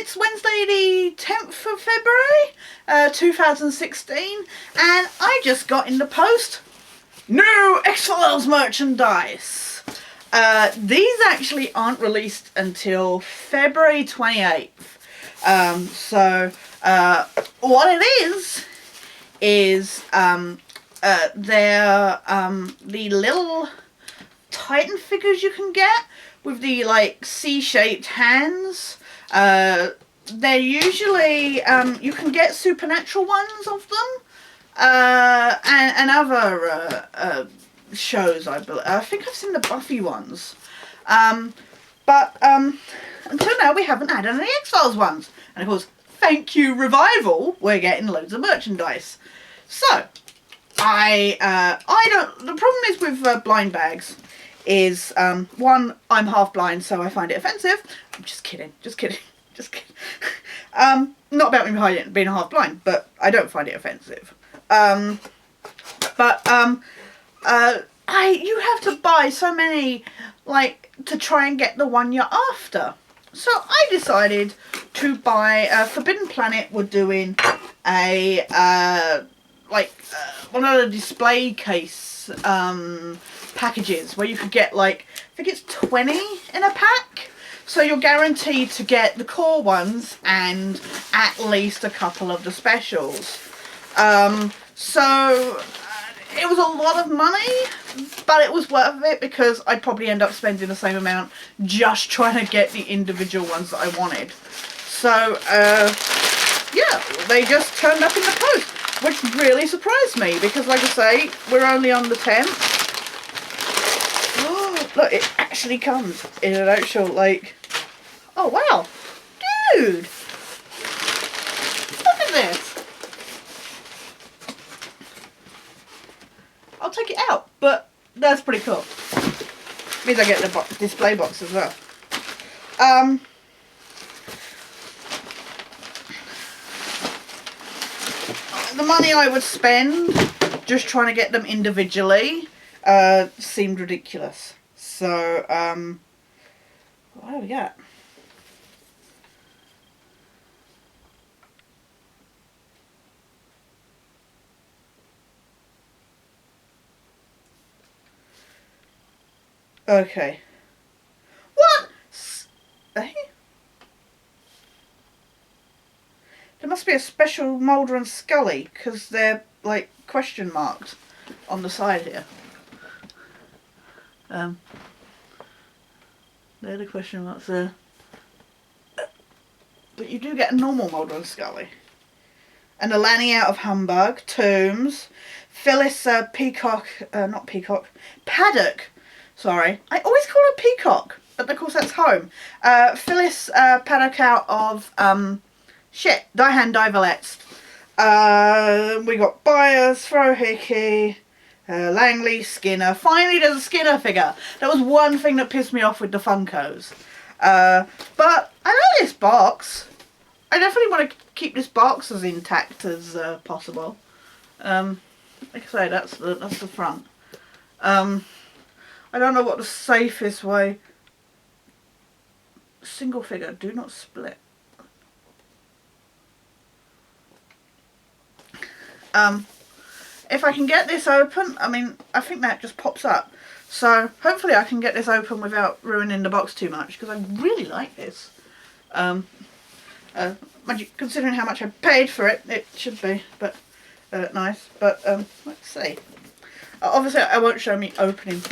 It's Wednesday the 10th of February 2016, and I just got in the post new X-Files merchandise. These actually aren't released until February 28th. What it is they're the little Titan figures you can get with the like C-shaped hands. They're usually you can get supernatural ones of them, and other shows. I think I've seen the Buffy ones, but until now we haven't had any X-Files ones. And of course, thank you Revival, we're getting loads of merchandise. So I don't. The problem is with blind bags is one, I'm half blind, so I find it offensive. I'm just kidding. Not about me being half blind, but I don't find it offensive. You have to buy so many, like, to try and get the one you're after. So I decided to buy Forbidden Planet were doing a one of the display case packages where you could get like, I think it's 20 in a pack. So you're guaranteed to get the core ones and at least a couple of the specials. It was a lot of money, but it was worth it because I'd probably end up spending the same amount just trying to get the individual ones that I wanted. So, yeah, they just turned up in the post, which really surprised me because, like I say, we're only on the 10th. Oh, look, it actually comes in an actual, like... Oh, wow. Dude! Look at this! I'll take it out, but that's pretty cool. Means I get the display box as well. The money I would spend just trying to get them individually seemed ridiculous. So, what do we got? Okay. What? Eh? There must be a special Mulder and Scully because they're like question marked on the side here. They're the question marks there. But you do get a normal Mulder and Scully. And a Lanny out of Humbug, Tombs, Phyllis Paddock. Sorry, I always call her Peacock, but of course that's home. Phyllis Paddock out of Diane Diverletz. We got Byers, Frohickey, Langley, Skinner. Finally, there's a Skinner figure. That was one thing that pissed me off with the Funkos. But I like this box. I definitely want to keep this box as intact as possible. Like I say, that's the front. I don't know what the safest way. Single figure, do not split. If I can get this open, I mean, I think that just pops up. So hopefully I can get this open without ruining the box too much because I really like this. Considering how much I paid for it, it should be, but nice. But let's see. Obviously, I won't show me opening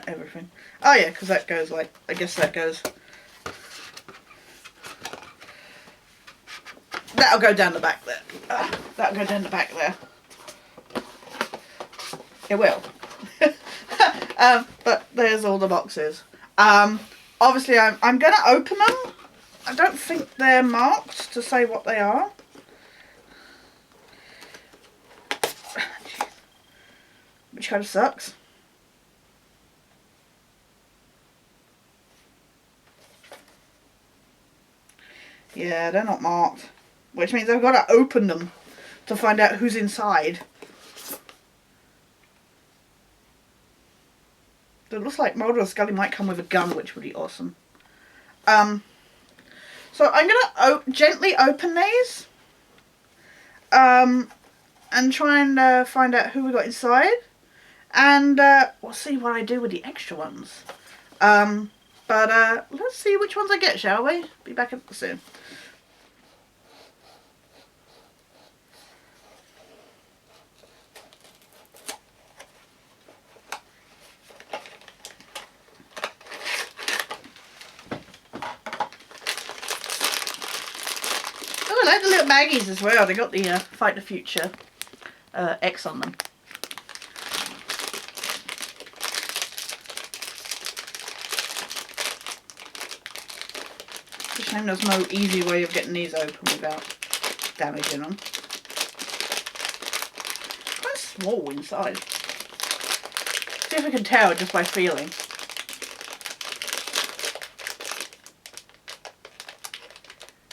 everything. Oh yeah, because that goes like, I guess that goes. That'll go down the back there. That'll go down the back there. It will. But there's all the boxes. Obviously, I'm going to open them. I don't think they're marked to say what they are. Which kind of sucks. Yeah, they're not marked. Which means I've got to open them to find out who's inside. It looks like Mulder and Scully might come with a gun, which would be awesome. So I'm gonna gently open these, and try and find out who we got inside, and we'll see what I do with the extra ones. But let's see which ones I get, shall we? Be back soon. Oh, I like the little baggies as well. They got the Fight the Future X on them. It's a shame there's no easy way of getting these open without damaging them. Quite small inside. See if I can tell just by feeling.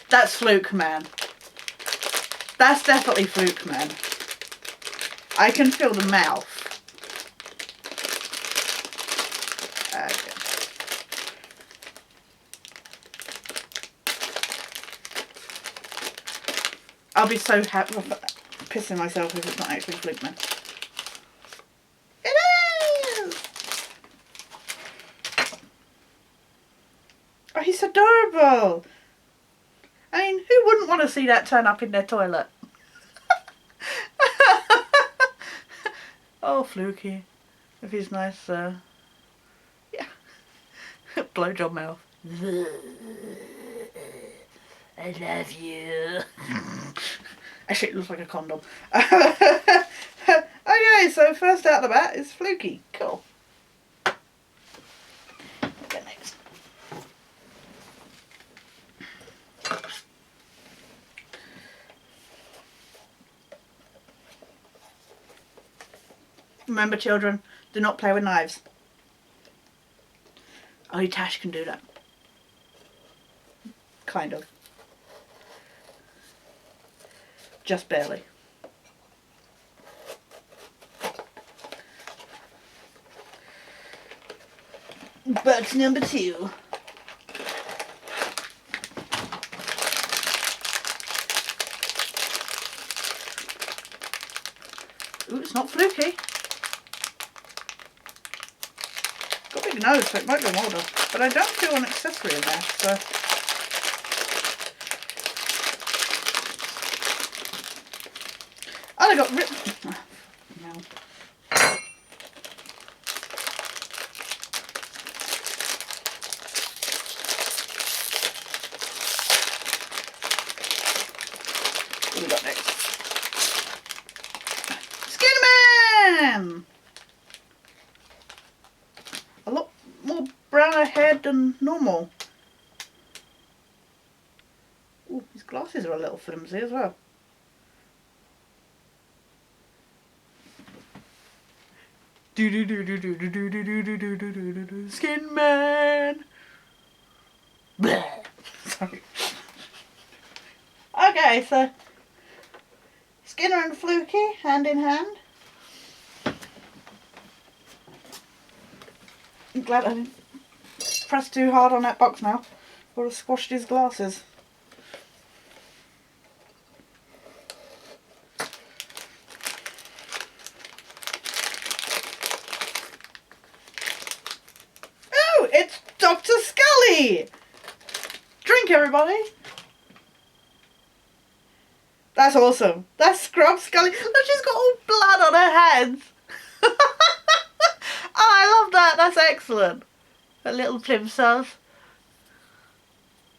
That's Fluke Man. That's definitely Fluke Man. I can feel the mouth. Okay. I'll be so happy, pissing myself if it's not actually Fluke Man. It is! Oh, he's adorable. I mean, who wouldn't want to see that turn up in their toilet? Oh, Fluky. With his nice, yeah, blowjob mouth. I love you. Actually, it looks like a condom. Okay, so first out the bat is Fluky. Cool. Okay, next. Remember, children, do not play with knives. Only Tash can do that. Kind of. Just barely. Box number 2. Ooh, it's not Fluky. Got a big nose, so it might be older. But I don't feel an accessory in there, so... Oh, I got ripped. No. What do we got next? Skin Man! A lot more browner head than normal. Ooh, his glasses are a little flimsy as well. Skin Man. Bleh. Sorry. Okay, so Skinner and Fluky hand in hand. I'm glad I didn't press too hard on that box now. Would have squashed his glasses. It's Dr. Scully! Drink, everybody! That's awesome. That's Scrub Scully. Look, she's got all blood on her hands. Oh, I love that. That's excellent. That little plimsolls.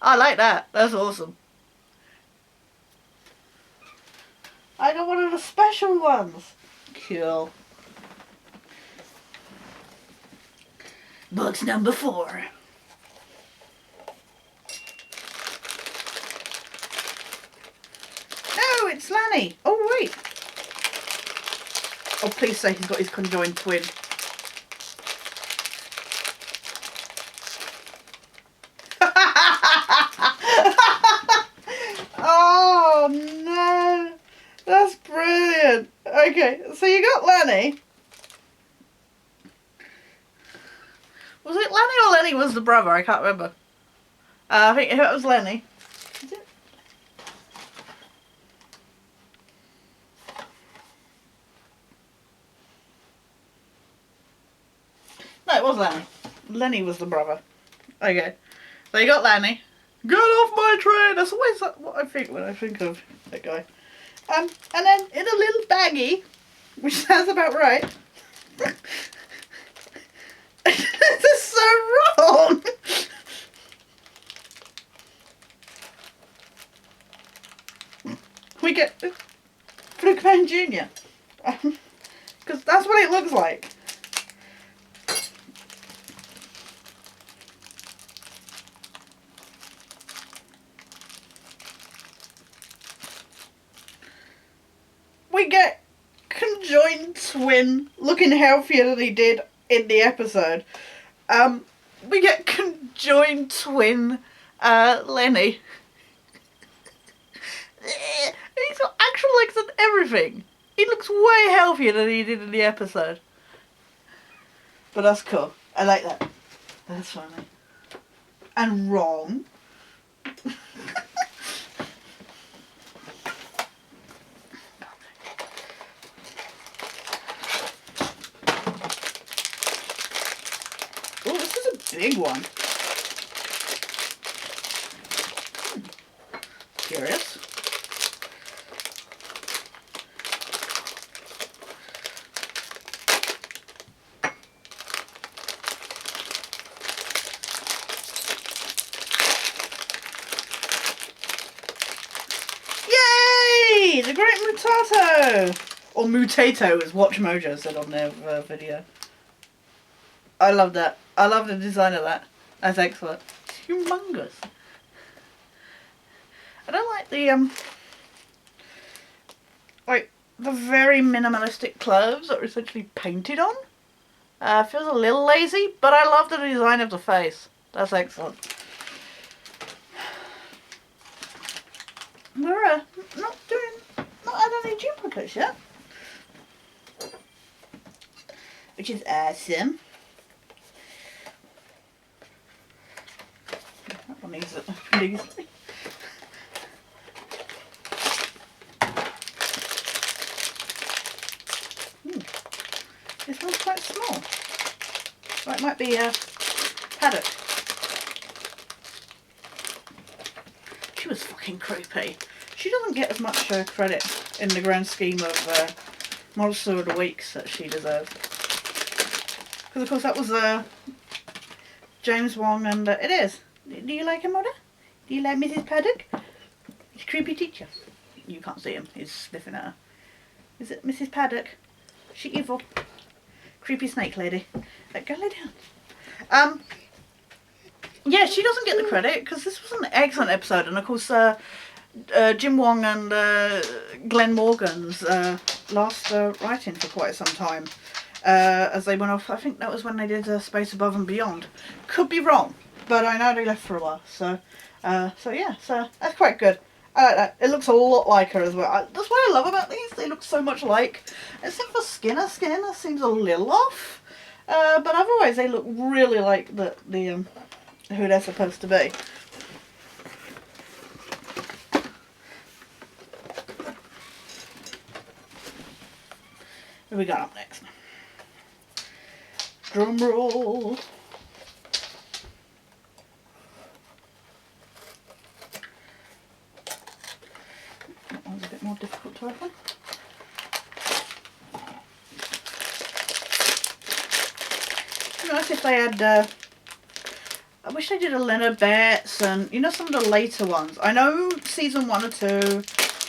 I like that. That's awesome. I got one of the special ones. Cool. Box number 4. No, it's Lanny. Oh, wait. Oh, please say he's got his conjoined twin. Oh, no. That's brilliant. Okay, so you got Lanny. Was it Lenny or Lenny was the brother? I can't remember. I think it was Lenny. it was Lenny. Lenny was the brother. Okay. So you got Lenny. Get off my train! That's always what I think when I think of that guy. And then in a little baggie, which sounds about right. This is so wrong! We get Flukeman Jr. Because that's what it looks like. We get conjoined twin looking healthier than he did in the episode. We get conjoined twin Lenny. He's got actual legs and everything. He looks way healthier than he did in the episode. But that's cool. I like that. That's funny. And wrong. Oh, this is a big one. Curious. Yay! The Great Mutato! Or Mutato, as Watch Mojo said on their video. I love that. I love the design of that. That's excellent. It's humongous. I don't like the like the very minimalistic clothes that are essentially painted on. Feels a little lazy, but I love the design of the face. That's excellent. We're not adding any duplicates yet, which is awesome. That one needs it, please. This one's quite small. So it might be a paddock. She was fucking creepy. She doesn't get as much credit in the grand scheme of Monster of the Weeks that she deserves. Because of course that was James Wong, and it is. Do you like him, Mother? Do you like Mrs. Paddock? He's a creepy teacher. You can't see him. He's sniffing at her. Is it Mrs. Paddock? She evil. Creepy snake lady. Go lay down. Yeah, she doesn't get the credit because this was an excellent episode, and of course Jim Wong and Glenn Morgan's last writing for quite some time as they went off. I think that was when they did Space Above and Beyond. Could be wrong, but I know they left for a while. So yeah, so that's quite good. I like that. It looks a lot like her as well. That's what I love about these. They look so much alike. Except for Skinner. Skinner seems a little off. But otherwise they look really like the who they're supposed to be. Who we got up next? Drum roll. That one's a bit more difficult to open. It'd be nice if they had I wish they did a Leonard Betts and, you know, some of the later ones. I know season 1 or 2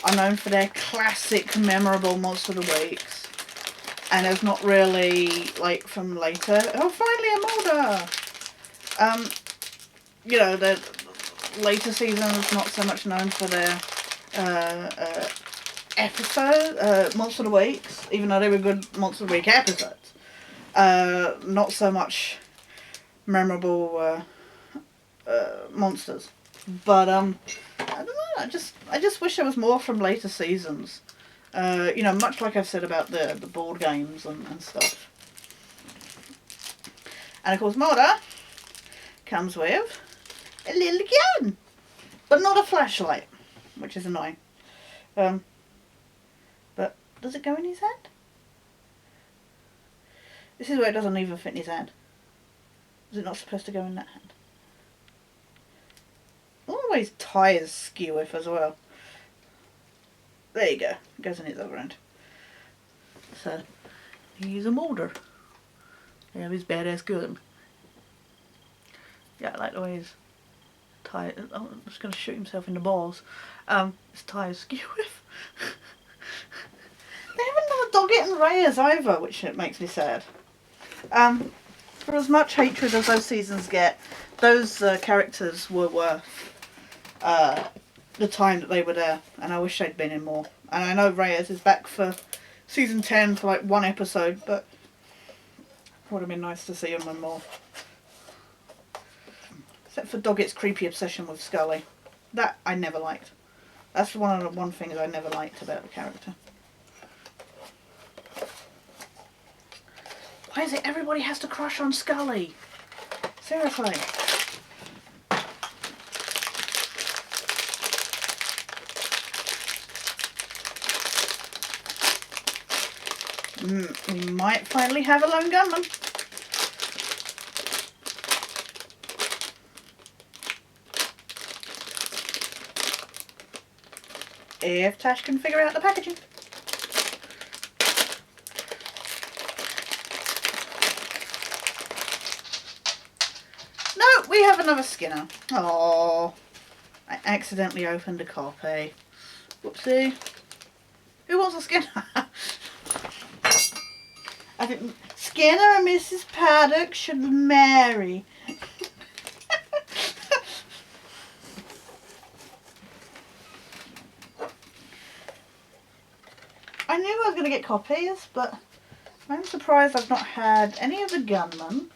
are known for their classic, memorable Monster of the Weeks. And there's not really, like, from later. Oh, finally a Mulder! You know, the later seasons not so much known for their episode, Monster of the Weeks, even though they were good Monster of the Week episodes. Not so much memorable monsters, but I don't know. I just wish there was more from later seasons. You know, much like I've said about the board games and stuff. And of course, Mulder comes with a little gun, but not a flashlight, which is annoying. But does it go in his hand? This is where it doesn't even fit in his hand. Is it not supposed to go in that hand? All the way his tie is skew with as well. There you go. It goes in his other hand. So, he's a molder. They have his badass gun. Yeah, I like the way his tie... Oh, I'm just going to shoot himself in the balls. His tie is skew with. They haven't done a Doggett and Reyes either, which makes me sad. For as much hatred as those seasons get, those characters were worth the time that they were there, and I wish they'd been in more. And I know Reyes is back for season 10 for like one episode, but it would have been nice to see him in more. Except for Doggett's creepy obsession with Scully. That I never liked. That's one of the things I never liked about the character. Why is it everybody has to crush on Scully? Seriously. We might finally have a lone gunman. If Tash can figure out the packaging. No, we have another Skinner. Oh, I accidentally opened a copy. Whoopsie. Who wants a Skinner? I think Skinner and Mrs. Paddock should marry. I knew I was going to get copies, but I'm surprised I've not had any of the gunmen.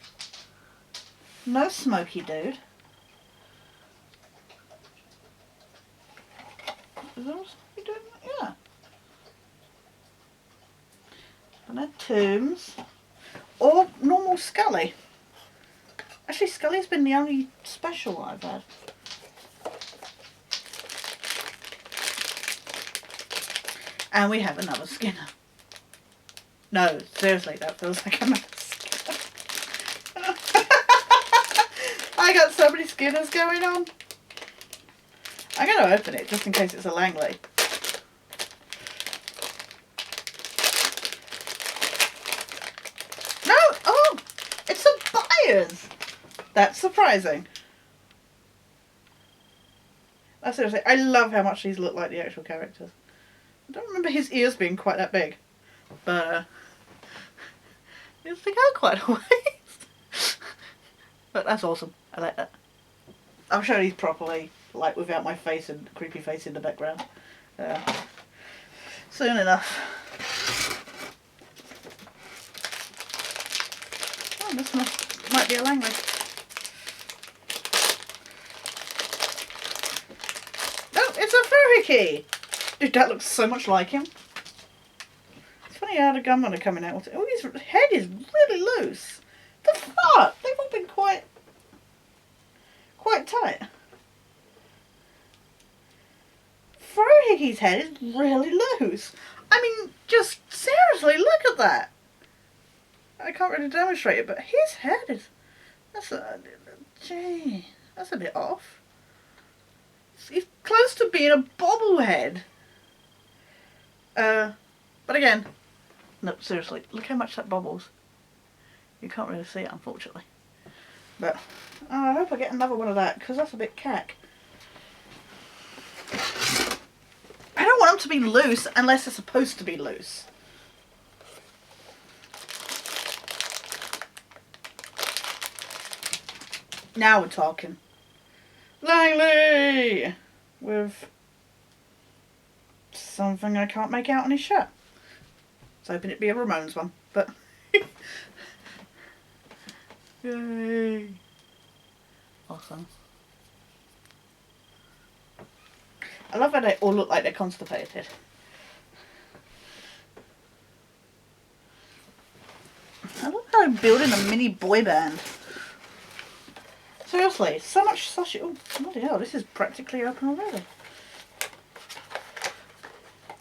No Smoky Dude. Is there a Smoky Dude? Yeah. And then Tombs. Or normal Scully. Actually, Scully's been the only special I've had. And we have another Skinner. No, seriously, that feels like another Skinner. I got so many Skinners going on. I'm going to open it just in case it's a Langley. No! Oh! It's a Byers! That's surprising. Seriously, I love how much these look like the actual characters. I don't remember his ears being quite that big, but they go quite a ways. But that's awesome. I like that. I'll show these properly, like without my face and creepy face in the background. Soon enough. Oh, this might be a Langley. Oh, it's a Furricky! Dude, that looks so much like him. It's funny how the gunmen are coming out. Oh, his head is really loose. The fuck? They've all been quite tight. Frohicky's head is really loose. I mean, just seriously, look at that. I can't really demonstrate it, but his head is... That's a bit off. He's close to being a bobblehead. But again, no, seriously, look how much that bobbles. You can't really see it, unfortunately. But I hope I get another one of that, because that's a bit cack. I don't want them to be loose unless they're supposed to be loose. Now we're talking. Langley! With something I can't make out on his shirt. I was hoping it'd be a Ramones one, but... Yay! Awesome. I love how they all look like they're constipated. I love how they're building a mini boy band. Seriously, so much sausage. Oh, bloody hell, this is practically open already.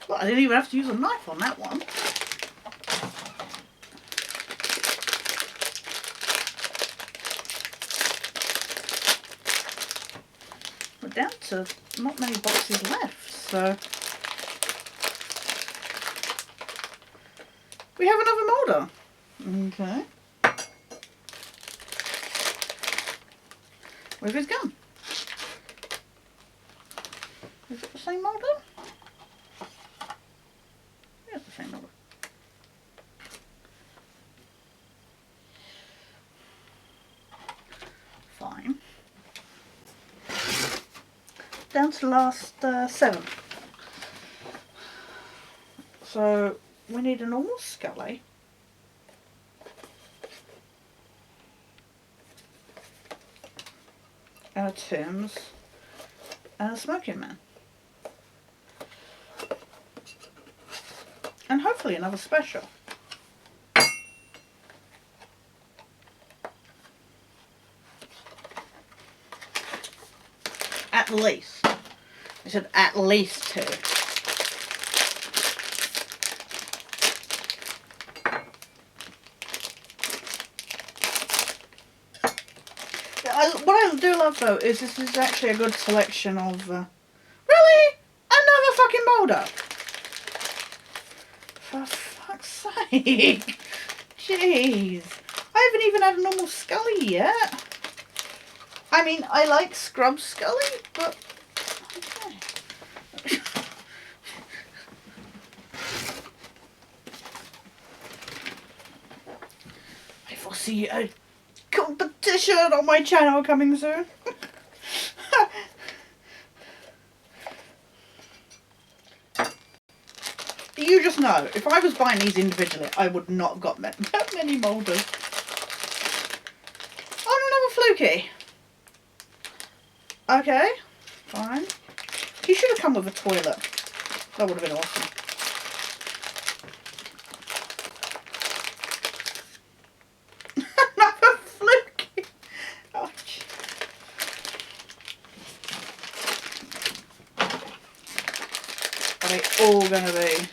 Well, I didn't even have to use a knife on that one. down to not many boxes left, so we have another molder. Okay. Where's his gun? Is it the same molder? Yeah, it's the same molder. Fine. Down to the last 7. So we need a normal Scully. And a Tim's. And a Smoking Man. And hopefully another special. At least. I said at least 2. What I do love though is this is actually a good selection of... really? Another fucking molder? For fuck's sake. Jeez. I haven't even had a normal Scully yet. I mean, I like Scrub Scully, but... okay. I foresee a competition on my channel coming soon. You just know, if I was buying these individually, I would not have got that many molders. Oh, another Fluky. Okay, fine. He should have come with a toilet. That would have been awesome. Another Fluky. Oh, are they all going to be?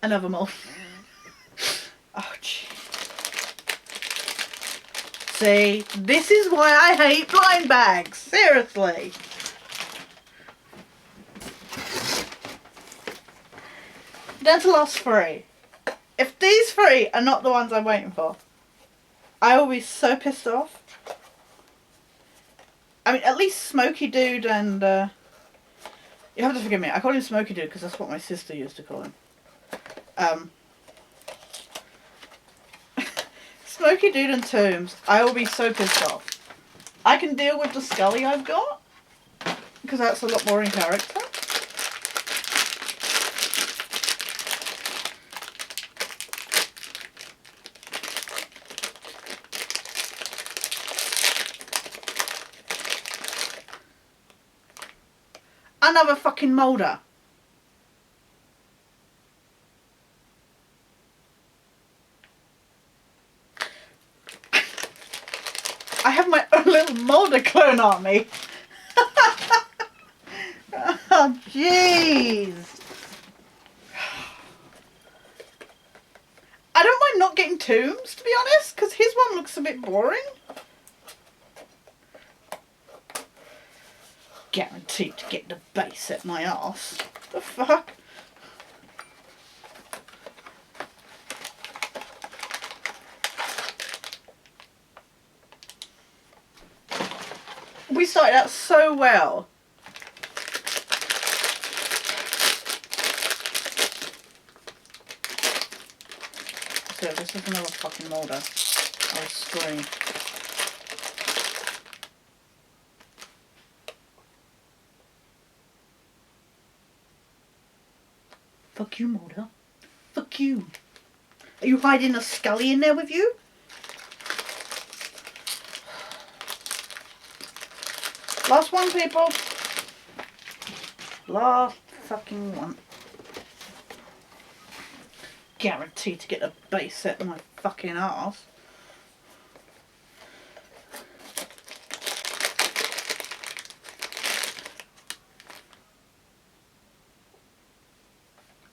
Another mold. Oh, gee. See, this is why I hate blind bags. Seriously. Down to last 3. If these 3 are not the ones I'm waiting for, I will be so pissed off. I mean, at least Smoky Dude and... you have to forgive me. I call him Smoky Dude because that's what my sister used to call him. Smoky Dude and Tombs, I will be so pissed off. I can deal with the Scully I've got, because that's a lot more in character. Another fucking molder. I have my own little molder clone on me. Oh, jeez. I don't mind not getting Tombs, to be honest, because his one looks a bit boring. Guaranteed to get the base at my arse. The fuck? We started out so well. So this is another fucking molder. I'll scream. Fuck you, molder. Fuck you. Are you hiding a Scully in there with you? Last one, people. Last fucking one. Guaranteed to get a base set in my fucking arse.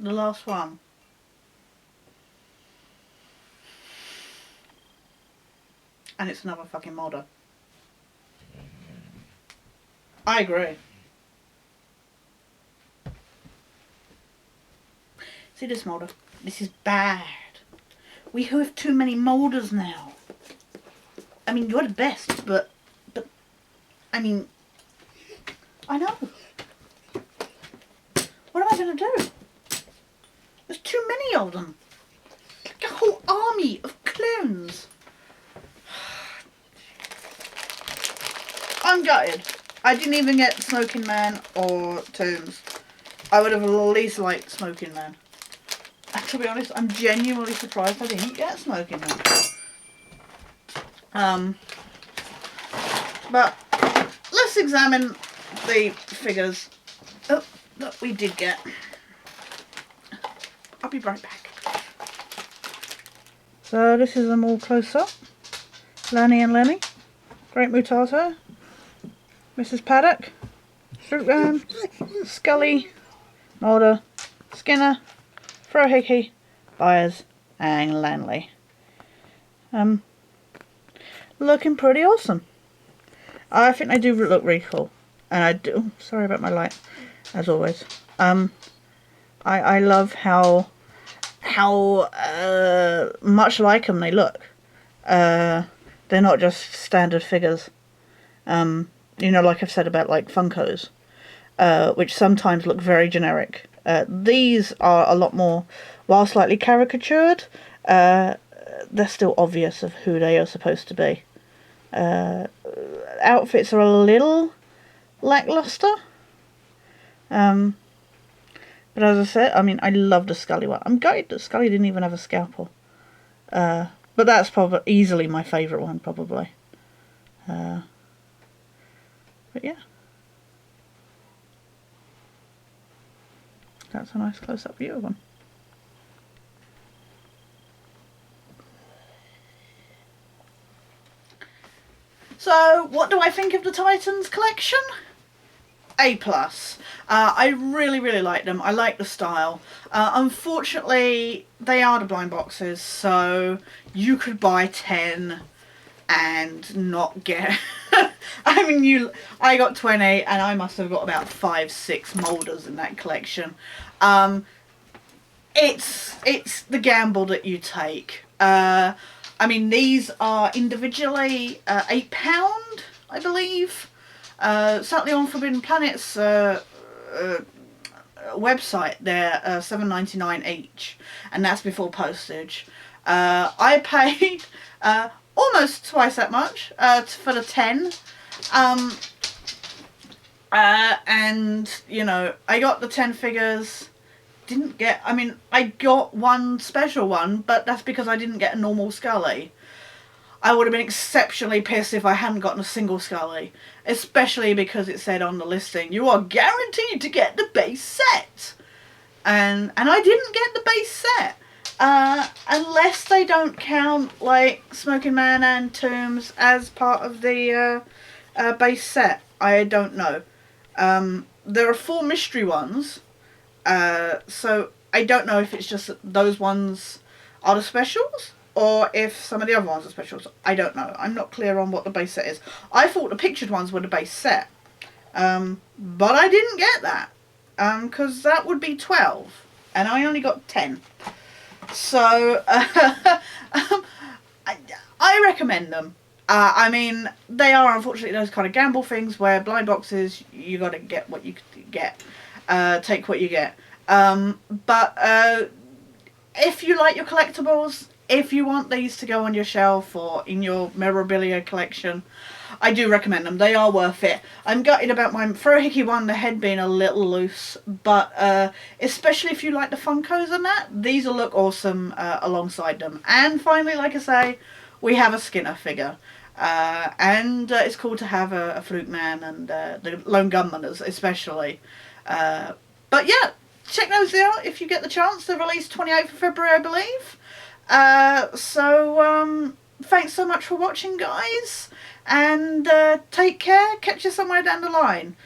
The last one. And it's another fucking modder. I agree. See this molder? This is bad. We have too many molders now. I mean, you're the best, but I mean, I know. What am I going to do? There's too many of them. Like a whole army of clones. I'm gutted. I didn't even get Smoking Man or Tombs. I would have at least liked Smoking Man. And to be honest, I'm genuinely surprised I didn't get Smoking Man. But let's examine the figures that we did get. I'll be right back. So this is them all close up. Lanny and Lenny. Great Mutato. Mrs. Paddock. Fruitman. Scully. Mulder. Skinner. Frohickey. Byers. And Lanley. Looking pretty awesome. I think they do look really cool. And I do. Sorry about my light. As always. I love how much like them they look. They're not just standard figures. You know, like I've said about like Funkos, which sometimes look very generic. These are a lot more, while slightly caricatured, they're still obvious of who they are supposed to be. Outfits are a little lackluster. But as I said, I mean, I love the Scully one. I'm gutted that Scully didn't even have a scalpel. But that's probably easily my favourite one, probably. But yeah. That's a nice close-up view of them. So, what do I think of the Titans collection? A+. I really, really like them. I like the style. Unfortunately, they are the blind boxes, so you could buy 10 and not get... I mean, I got 20 and I must have got about 5-6 moulders in that collection. It's the gamble that you take. I mean, these are individually £8, I believe. Certainly on Forbidden Planet's website, they're $7.99 each, and that's before postage. I paid almost twice that much for the 10. And, you know, I got the 10 figures, didn't get, I mean, I got one special one, but that's because I didn't get a normal Scully. I would have been exceptionally pissed if I hadn't gotten a single Scully, especially because it said on the listing, you are guaranteed to get the base set. And I didn't get the base set. Unless they don't count, like, Smoking Man and Tombs as part of the base set. I don't know. There are 4 mystery ones, so I don't know if it's just that those ones are the specials, or if some of the other ones are specials. I don't know. I'm not clear on what the base set is. I thought the pictured ones were the base set, but I didn't get that, because that would be 12, and I only got 10. So, I recommend them. I mean, they are unfortunately those kind of gamble things where blind boxes, you got to get what you get. Take what you get. But if you like your collectibles, if you want these to go on your shelf or in your memorabilia collection, I do recommend them. They are worth it. I'm gutted about my Frohickey one, the head being a little loose, but especially if you like the Funkos and that, these will look awesome alongside them. And finally, like I say, we have a Skinner figure. And it's cool to have a Fluke Man and the Lone Gunman especially. But yeah, check those out if you get the chance. They're released 28th of February, I believe. Thanks so much for watching, guys. And take care. Catch you somewhere down the line.